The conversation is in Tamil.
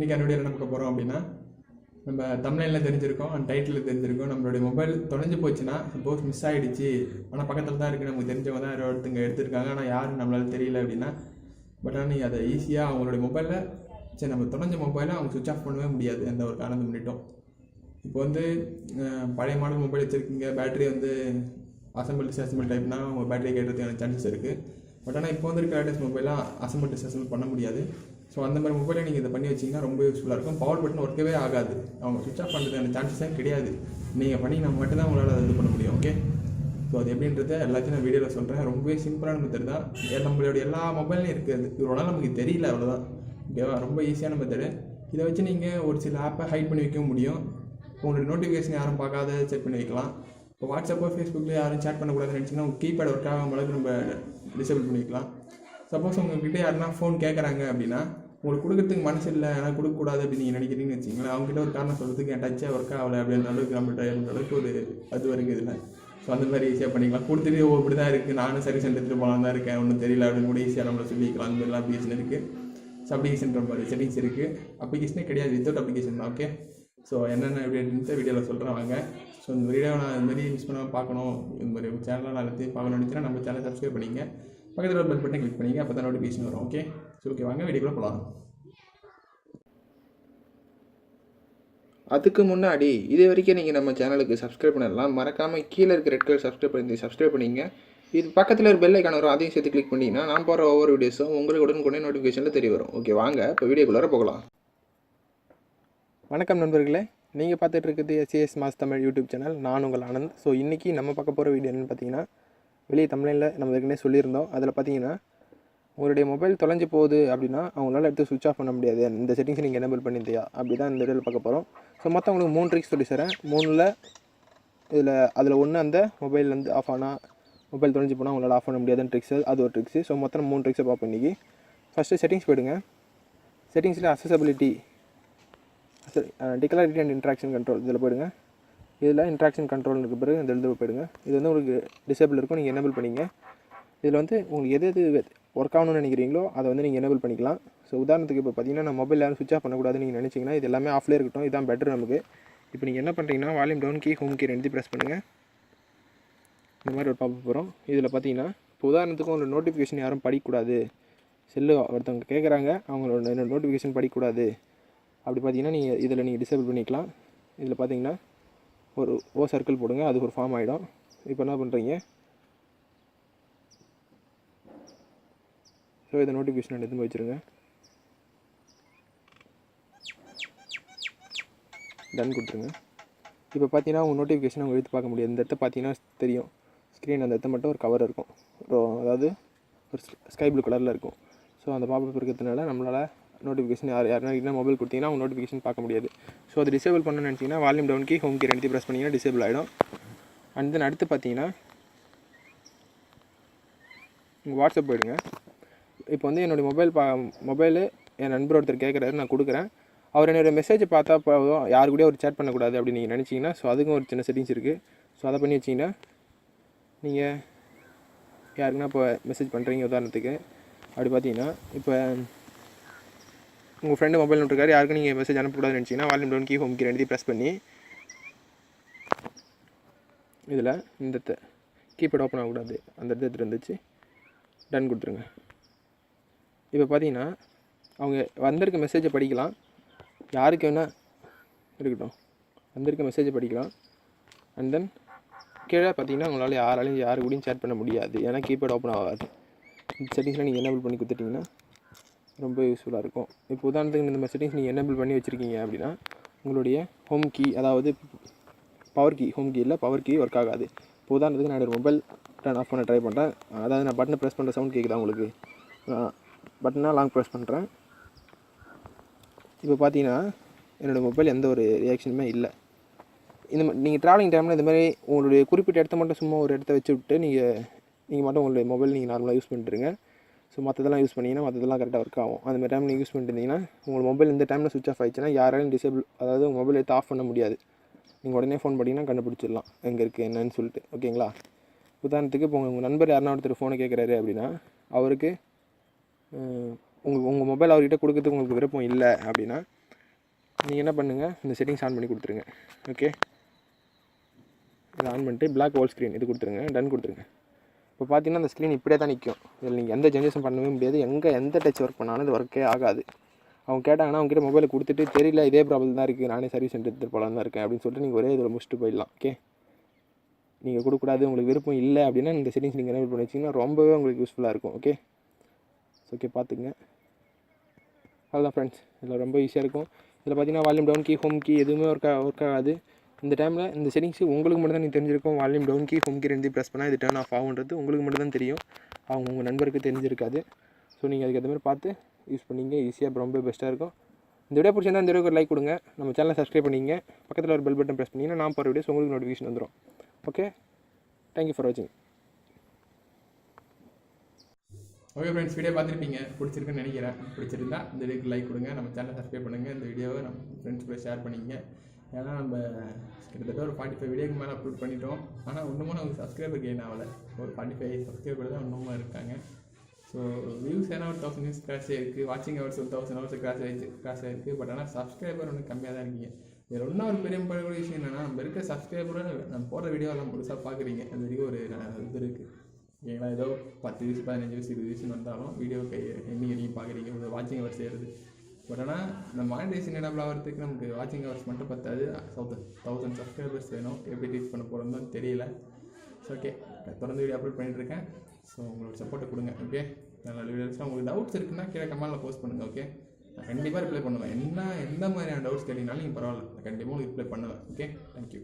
இன்றைக்கி அந்த வீடியோவில் என்ன பார்க்க போகிறோம் அப்படின்னா, நம்ம தம்ப்நெயிலில் தெரிஞ்சிருக்கோம் அண்ட் டைட்டில் தெரிஞ்சிருக்கோம். நம்மளுடைய மொபைல் தொலைஞ்சு போச்சுன்னா, சப்போஸ் மிஸ் ஆகிடுச்சு, ஆனால் பக்கத்தில் தான் இருக்குது, நமக்கு தெரிஞ்சவங்க தான் ஒருத்தங்க எடுத்திருக்காங்க, ஆனால் யாரும் நம்மளால் தெரியல அப்படின்னா, பட் ஆனால் நீங்கள் அதை ஈஸியாக அவங்களுடைய மொபைலில் சரி நம்ம தொலைஞ்ச மொபைலை அவங்க சுவிட்ச் ஆஃப் பண்ணவே முடியாது எந்த ஒரு காரணத்தை முன்னிட்டும். இப்போ வந்து பழைய மாடல் மொபைல் வச்சுருக்கீங்க, பேட்டரி வந்து அசம்பிள் டிஸ்அசம்பிள் டைப்னா உங்கள் பேட்டரி கேட்டதுக்கான சான்சஸ் இருக்குது. பட் ஆனால் இப்போ வந்து இருக்க லேட்டஸ்ட் மொபைலாக அசம்பிள் டிஸ்அசம்பிள் பண்ண முடியாது. ஸோ அந்த மாதிரி மொபைலை நீங்கள் இதை பண்ணி வச்சிங்கன்னா ரொம்ப யூஸ்ஃபுல்லாக இருக்கும். பவர் பட்டன் ஒர்க்கவே ஆகாது, அவங்க சுவிட்ச் ஆஃப் பண்ணுறதுக்கான சான்சஸே கிடையாது. நீங்கள் பண்ணிங்கன்னா மட்டும்தான் உங்களால் அதை இது பண்ண முடியும். ஓகே, ஸோ அது எப்படின்றத எல்லாத்தையும் நான் வீடியோவில் சொல்கிறேன். ரொம்பவே சிம்பிளான மெத்தட் தான், நம்மளோட எல்லா மொபைல்லையும் இருக்குது. இவ்வளோ நாள் நமக்கு தெரியல, அவ்வளோதான். ஓகேவா, ரொம்ப ஈஸியான மெத்தடு. இதை வச்சு நீங்கள் ஒரு சில ஆப்பை ஹைட் பண்ணி வைக்க முடியும். உங்களுடைய நோட்டிஃபிகேஷன் யாரும் பார்க்காத செக் பண்ணி வைக்கலாம். இப்போ வாட்ஸ்அப்போ ஃபேஸ்புக்கில் யாரும் சேட் பண்ணக்கூடாதுன்னு நினச்சிங்கன்னா உங்கள் கீபேட் ஒர்க் ஆகாம அளவுக்கு நம்ம டிசேபிள் பண்ணிக்கலாம். சப்போஸ் உங்கள்கிட்ட யாருன்னா ஃபோன் கேட்குறாங்க அப்படின்னா, உங்களுக்கு கொடுக்கறதுக்கு மனசு இல்லை, ஆனால் கொடுக்கக்கூடாது அப்படின்னு நீங்கள் நினைக்கிறீங்கன்னு வச்சிங்களேன், அவங்ககிட்ட ஒரு காரணம் சொல்கிறதுக்கு என் டச்சே ஒர்க் ஆகலை அப்படின்ற அளவுக்கு நம்மள்கிட்ட இருந்த அளவுக்கு ஒரு அது வரைக்கும் இதில். ஸோ அந்த மாதிரி ஈஸியாக பண்ணிக்கலாம். கொடுத்துட்டு இப்படி தான் இருக்குது, நானும் சர்வீஸ் சென்டர் எடுத்துகிட்டு போகலாம் தான் இருக்கேன், ஒன்றும் தெரியல அப்படின்னு கூட ஈஸியாக நம்மளை சொல்லிக்கலாம். அந்த மாதிரிலாம் அப்ளிகேஷன் இருக்குது. ஸோ அப்ளிகேஷன்ற மாதிரி செட்டிங்ஸ் இருக்குது. அப்ளிகேஷனே கிடையாது, வித்தவுட் அப்ளிகேஷன் தான். ஓகே, ஸோ என்னென்ன எப்படின்ட்டு வீடியோவில் சொல்கிறேன் வாங்க. ஸோ இந்த வீடியோவை நான் இந்த மாதிரி மிஸ் பண்ணாமல் பார்க்கணும், இந்த மாதிரி சேனலில் நான் எல்லாத்தையும் பார்க்கணும்னு நினச்சினா நம்ம சேனலை சப்ஸ்கிரைப் பண்ணிங்க, பக்கத்தில் ஒரு பெல் பட்டன் கிளிக் பண்ணிங்க, அப்போ தான் நோட்டிஃபிகேஷன் வரும். ஓகே, ஸோ ஓகே வாங்க வீடியோக்குள்ளே போகலாம். அதுக்கு முன்னாடி இது வரைக்கும் நீங்கள் நம்ம சேனலுக்கு சப்ஸ்கிரைப் பண்ணலாம், மறக்காமல் கீழே இருக்க ரெட் கலர் சப்ஸ்கிரைப் பண்ணிங்க. இது பக்கத்தில் ஒரு பெல் ஐக்கான் வரும், அதையும் சேர்த்து கிளிக் பண்ணிங்கன்னா நான் போகிற ஒவ்வொரு வீடியோஸும் உங்களுக்கு உடனுக்குடனே நோட்டிஃபிகேஷனில் தெரிய வரும். ஓகே வாங்க இப்போ வீடியோக்குள்ளார போகலாம். வணக்கம் நண்பர்களே, நீங்கள் பார்த்துட்டு இருக்குது SAS mass Tamil YouTube channel. நான் உங்கள் ஆனந்த். ஸோ இன்றைக்கி நம்ம பார்க்க போகிற வீடியோ என்னென்னு பார்த்தீங்கன்னா, வெளியே தமிழில் நம்ம ஏற்கனவே சொல்லியிருந்தோம். அதில் பார்த்தீங்கன்னா உங்களுடைய மொபைல் தொலைஞ்சு போகுது அப்படின்னா அவங்களால எடுத்து சுவிட்ச் ஆஃப் பண்ண முடியாது, இந்த செட்டிங்ஸ் நீங்கள் எனேபிள் பண்ணியிருந்தியா அப்படி தான் இந்த வீடியோவில் பார்க்க போகிறோம். ஸோ மொத்தம் உங்களுக்கு 3 ட்ரிக்ஸ் சொல்லி தரேன். 3ல் அதில் ஒன்று அந்த மொபைல்லேருந்து ஆஃப் ஆனால் மொபைல் தொலைஞ்சு போனால் உங்களால் ஆஃப் பண்ண முடியாதுன்னு ட்ரிக்ஸு, அது ஒரு ட்ரிக்ஸு. ஸோ மொத்தம் 3 ட்ரிக்ஸை பார்ப்போம் இன்றைக்கி. ஃபஸ்ட்டு செட்டிங்ஸ் போய்டுங்க. செட்டிங்ஸில் accessibility, dexterity and interaction control இதில் போய்டுங்க. இதில் இன்ட்ராக்ஷன் கண்ட்ரோல் இருக்க பிறகு இந்த எழுத போய்டுங்க. இது வந்து உங்களுக்கு டிசேபிள் இருக்கும், நீங்கள் எனேபிள் பண்ணிங்க. இதில் வந்து உங்களுக்கு எது ஒர்க் ஆகணும்னு நினைக்கிறீங்களோ அதை வந்து நீங்கள் எனேபிள் பண்ணிக்கலாம். ஸோ உதாரணத்துக்கு இப்போ பார்த்தீங்கன்னா நான் மொபைல் யாரும் சுவிட்ச் ஆஃப் பண்ணக்கூடாதுன்னு நீங்கள் நினச்சிங்கன்னா இது எல்லாமே ஆஃப்லேயே இருக்கட்டும், இதுதான் பெட்டர் நமக்கு. இப்போ நீங்கள் என்ன பண்ணுறீங்கன்னா volume down key home key ரெண்டு ப்ரெஸ் பண்ணுங்கள். இந்த மாதிரி ஒரு பாப்பப் வரும். இதில் பார்த்தீங்கன்னா இப்போ உதாரணத்துக்கு உங்களோட நோட்டிஃபிகேஷன் யாரும் படிக்கக்கூடாது, செல்லு ஒருத்தவங்க கேட்குறாங்க, அவங்களோட நோட்டிஃபிகேஷன் படிக்கக்கூடாது அப்படி பார்த்தீங்கன்னா நீங்கள் இதில் நீங்கள் டிசேபிள் பண்ணிக்கலாம். இதில் பார்த்தீங்கன்னா ஒரு சர்க்கிள் போடுங்க, அது ஒரு ஃபார்ம் ஆகிடும். இப்போ என்ன பண்ணுறீங்க, ஸோ இதை நோட்டிஃபிகேஷன் எடுத்து வச்சுருங்க, டன் கொடுத்துருங்க. இப்போ பார்த்தீங்கன்னா உங்கள் நோட்டிஃபிகேஷன் அவங்க எடுத்து பார்க்க முடியாது. இந்த இடத்த பார்த்தீங்கன்னா தெரியும், ஸ்க்ரீன் அந்த இடத்த மட்டும் ஒரு கவர் இருக்கும், அதாவது ஒரு ஸ்கை ப்ளூ கலரில் இருக்கும். ஸோ அந்த பாப்பப் இருக்கிறதுனால நம்மளால் நோட்டிஃபிகேஷன் யாருன்னா மொபைல் கொடுத்தீங்கன்னா அவங்க நோட்டிஃபிகேஷன் பார்க்க முடியாது. ஸோ அது டிசேபிள் பண்ணணும்னு நினச்சிங்கன்னா volume down key home key ரெண்டு ப்ரெஸ் பண்ணிங்கன்னா டிசேபிள் ஆகிடும். அண்ட் தென் அடுத்து பார்த்தீங்கன்னா உங்கள் வாட்ஸ்அப் போய்டுங்க. இப்போ வந்து என்னுடைய மொபைலு என் நண்பர் ஒருத்தர் கேட்குறாரு, நான் கொடுக்குறேன். அவர் என்னோடய மெசேஜை பார்த்தா போதும், யாரு கூட ஒரு சேட் பண்ணக்கூடாது அப்படின்னு நீங்கள் நினச்சிங்கன்னா, ஸோ அதுக்கும் ஒரு சின்ன செட்டிங்ஸ் இருக்குது. ஸோ அதை பண்ணி வச்சிங்கன்னா நீங்கள் யாருக்குன்னா இப்போ மெசேஜ் பண்ணுறீங்க உதாரணத்துக்கு, அப்படி பார்த்தீங்கன்னா இப்போ உங்கள் ஃப்ரெண்டு மொபைல் நோட்டிருக்காரு, யாருக்கும் நீங்கள் மெசேஜ் அனுப்பக்கூடாதுன்னு நினச்சிங்கன்னா volume down key home key ரெண்டு ப்ரெஸ் பண்ணி இதில் இந்த கீபேட் ஓப்பன் ஆகக்கூடாது அந்த இடத்துல இருந்துச்சு, டன் கொடுத்துருங்க. இப்போ பார்த்தீங்கன்னா அவங்க வந்திருக்க மெசேஜை படிக்கலாம், யாருக்கு வேணால் இருக்கட்டும், வந்திருக்க மெசேஜை படிக்கலாம். அண்ட் தென் கீழே பார்த்தீங்கன்னா உங்களால் யாரு கூடயும் சேட் பண்ண முடியாது, ஏன்னா கீபேட் ஓப்பன் ஆகாது. இந்த செட்டிங்ஸில் நீங்கள் எனேபிள் பண்ணி கொடுத்துட்டிங்கன்னா ரொம்ப யூஸ்ஃபுல்லாக இருக்கும். இப்போ உதாரணத்துக்கு இந்த செட்டிங்ஸ் நீங்கள் எனேபிள் பண்ணி வச்சுருக்கீங்க அப்படின்னா உங்களுடைய ஹோம் கீ, அதாவது பவர் கீ, ஹோம் கீ இல்லை பவர் கீ ஒர்க் ஆகாது. இப்போ உதாரணத்துக்கு நான் ஒரு மொபைல் டர்ன் ஆஃப் பண்ண ட்ரை பண்ணுறேன், அதாவது நான் பட்டனை ப்ரெஸ் பண்ணுற சவுண்ட் கேட்குதா உங்களுக்கு, பட்டனாக லாங் ப்ரெஸ் பண்ணுறேன். இப்போ பார்த்தீங்கன்னா என்னோடய மொபைல் எந்த ஒரு ரியாக்ஷனுமே இல்லை. நீங்கள் ட்ராவலிங் டைமில் இந்த மாதிரி உங்களுடைய குறிப்பிட்ட இடத்த மட்டும் சும்மா ஒரு இடத்த வச்சு விட்டு நீங்கள் மட்டும் உங்களுடைய மொபைல் நீங்கள் நார்மலாக யூஸ் பண்ணிட்டுருங்க. ஸோ மற்றதெல்லாம் யூஸ் பண்ணிங்கன்னா மற்றதெல்லாம் கரெக்டாக ஒர்க் ஆகும். அந்த மாதிரி டைம் நீங்கள் யூஸ் பண்ணிட்டுருந்தீங்கன்னா உங்கள் மொபைல் இந்த டைமில் சுவிச் ஆஃப் ஆகிடுச்சுன்னா யாராலையும் டிசேபிள், அதாவது உங்கள் மொபைல் எடுத்து ஆஃப் பண்ண முடியாது. நீங்கள் உடனே ஃபோன் பண்ணிங்கன்னா கண்டுபிடிச்சிடலாம் எங்கே இருக்குது என்னன்னு சொல்லிட்டு. ஓகேங்களா, உதாரணத்துக்கு இப்போ உங்கள் நண்பர் யாருன்னா ஒருத்தர் ஃபோனை கேட்குறாரு அப்படின்னா அவருக்கு உங்கள் மொபைல் அவர்கிட்ட கொடுக்கறதுக்கு உங்களுக்கு விருப்பம் இல்லை அப்படின்னா நீங்கள் என்ன பண்ணுங்கள், இந்த செட்டிங்ஸ் ஆன் பண்ணி கொடுத்துருங்க. ஓகே, இதை ஆன் பண்ணிட்டு பிளாக் ஹோல் ஸ்க்ரீன் இது கொடுத்துருங்க, டன் கொடுத்துருங்க. இப்போ பார்த்தீங்கன்னா அந்த ஸ்க்ரீன் இப்படியே தான் நிற்கும். இதில் நீங்கள் எந்த ஜென்ரேஷன் பண்ணவே முடியாது. எந்த டச் ஒர்க் பண்ணாலும் இது ஒர்க்கே ஆகாது. அவங்க கேட்டாங்கன்னா அவங்ககிட்ட மொபைலை கொடுத்துட்டு தெரியல இதே ப்ராப்ளம் தான் இருக்குது, நானே சர்வீஸ் சென்டர் எடுத்துகிட்டு போகலாம் தான் இருக்கேன் அப்படின்னு சொல்லிட்டு நீங்கள் ஒரே இதில் முடிச்சுட்டு போயிடலாம். ஓகே, நீங்கள் கொடுக்கூடாது, உங்களுக்கு விருப்பம் இல்லை அப்படின்னா இந்த செட்டிங்ஸ் நீங்கள் எனேபிள் பண்ணி வச்சிங்கன்னா ரொம்பவே உங்களுக்கு யூஸ்ஃபுல்லாக இருக்கும். ஓகே, ஓகே பார்த்துங்க. அதுதான் ஃப்ரெண்ட்ஸ், இதில் ரொம்ப ஈஸியாக இருக்கும். இதில் பார்த்தீங்கன்னா volume down key, home key எதுவுமே ஒர்க் ஆகாது. இந்த டைமில் இந்த செட்டிங்ஸ் உங்களுக்கு மட்டும் தான் நீங்கள் தெரிஞ்சிருக்கும். Volume down key, home key ரெண்டு ப்ரெஸ் பண்ணால் இது டர்ன் ஆஃப் ஆகுன்றது உங்களுக்கு மட்டும் தான் தெரியும். உங்கள் நண்பருக்கு தெரிஞ்சிருக்காது. ஸோ நீங்கள் அதுக்கு மாதிரி பார்த்து யூஸ் பண்ணிங்க, ஈஸியாக ரொம்ப பெஸ்ட்டாக இருக்கும். இந்த வீடியோ பிடிச்சிருந்தா இந்த வீடியோக்கு ஒரு லைக் கொடுங்க, நம்ம சேனலை சப்ஸ்கிரைப் பண்ணிங்க, பக்கத்தில் ஒரு பெல் பட்டன் ப்ரெஸ் பண்ணிங்கன்னா நான் போகிற வீடியோஸ் உங்களுக்கு நோட்டிஃபிகேஷன் வந்துடும். ஓகே, தேங்க்யூ ஃபார் வாட்சிங். ஓகே ஃப்ரெண்ட்ஸ், வீடியோ பார்த்துருப்பீங்க, பிடிச்சிருக்குன்னு நினைக்கிறேன். பிடிச்சிருந்தா இந்த வீடியோக்கு லைக் கொடுங்க, நம்ம சேனலை சப்ஸ்கிரைப் பண்ணுங்கள், இந்த வீடியோவை நம்ம ஃப்ரெண்ட்ஸ் கூட ஷேர் பண்ணிங்க. ஏன்னா நம்ம கிட்டத்தட்ட ஒரு 45 வீடியோக்கு மேலே அப்லோட் பண்ணிட்டோம். ஆனால் இன்னமும் நமக்கு சப்ஸ்கிரைபர் கெயின் ஆகலை. ஒரு 45 சப்ஸ்கிரைபர் தான் இன்னமும் இருக்காங்க. ஸோ வியூஸ் ஏன்னா ஒரு 1000 வியூஸ் கிராஸ் ஆகிருக்கு, வாட்சிங் ஹவர்ஸ் ஒரு 1000 ஹவர்ஸ் கிராஸ் ஆகிருக்கு. பட் ஆனால் சப்ஸ்கிரைபர் ஒன்று கம்மியாக தான் இருக்கீங்க. இதில் இன்னொரு பெரிய விஷயம் என்னென்னா, நம்ம இருக்க சப்ஸ்கிரைபரை நம்ம போடுற வீடியோலாம் முழுசாக பார்க்குறீங்க. அது வரைக்கும் ஒரு இது இருக்குது. ஓகேங்களா, ஏதோ 10 வியூஸ் 15 வியூஸ் 20 வியூஸ் வந்தாலும் வீடியோ எண்ணிக்கையும் பார்க்குறீங்க, ஒரு வாட்சிங் ஹவர்ஸ் ஏறுது. பட் ஆனால் இந்த மானிட்டைசேஷன் எனேபிள் ஆகிறதுக்கு நமக்கு வாட்சிங் ஹவர்ஸ் மட்டும் பத்தாது, 1000 சப்ஸ்கிரைபர்ஸ் வேணும். எப்படி ரீச் பண்ண போகிறோம்னு தெரியல. ஸோ ஓகே, தொடர்ந்து வீடியோ அப்லோட் பண்ணிட்டுருக்கேன். ஸோ உங்களோட சப்போர்ட்டை கொடுங்க. ஓகே, நல்ல வீடியோஸ். உங்களுக்கு டவுட்ஸ் இருக்குன்னா கீழே கமெண்ட்டில் போஸ்ட் பண்ணுங்கள். ஓகே, நான் கண்டிப்பாக ரிப்ளை பண்ணுவேன். எந்த மாதிரியான டவுட்ஸ் கேட்டிங்கனாலும் நீங்கள் பரவாயில்ல, நான் கண்டிப்பாக உங்களுக்கு ரிப்ளை பண்ணுவேன். Okay, thank you.